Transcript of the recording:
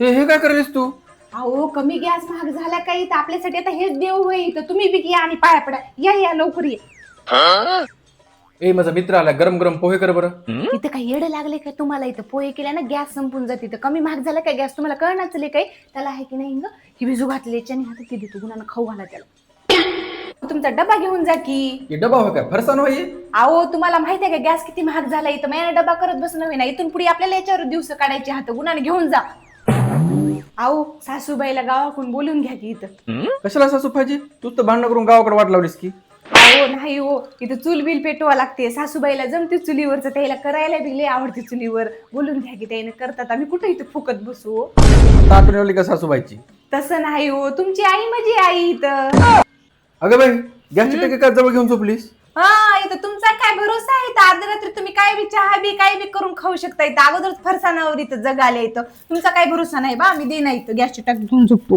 हे काय करायलीस तू? अहो कमी गॅस महाग झाला काही तर आपल्यासाठी आता हेच देव होईल तर तुम्ही बी या आणि पाया पडा या लवकर ये. ए माझा मित्र आला, गरम गरम पोहे कर बरं. इथं काही येडं लागले काय तुम्हाला इथं पोहे केल्या ना गॅस संपून जाते तर कमी महाग झाला काय गॅस तुम्हाला कळणार चले काही त्याला आहे की नाही ग ही बिजू घातली याच्याने हातात ती देतो गुणानं खाऊ घाला त्याला तुमचा डबा घेऊन जा की. हे डबा हो काय फरसान होई? अहो तुम्हाला माहिती आहे का गॅस किती महाग झाला इथं महिना डबा करत बसणं होईना इथून पुढे आपल्याला याच्यावर दिवस काढायचे हात गुणाने घेऊन जा. अहो सासूबाईला गावाकडून बोलून घ्या की इथं. कशाला सासू पाहिजे? तूच तर भांडण करून गावाकडे वाट लावलीस की. अहो नाही हो इथं चूल बिल पेटवा लागते सासूबाईला जमते चुलीवरच त्याला करायला बी लय आवडते चुलीवर बोलून घ्या की त्याने करतात आम्ही कुठे इथं फुकत बसू. आता आठवण आली का सासूबाईची? तसं नाही हो तुमची आई माझी आई इथं. अगं बाई, गॅसची टाकी काय जवळ घेऊन झोपलीस? हा इथं तुमचा काय भरोसा आहे इथं अर्ध्या रात्री तुम्ही काय बी चहा बी काय बी करून खाऊ शकता इथं अगोदरच फरसाणावर इथं जगाले इथं तुमचा काय भरोसा नाही बा आम्ही दे नाही इथं गॅसची टाकी घेऊन झोपतो.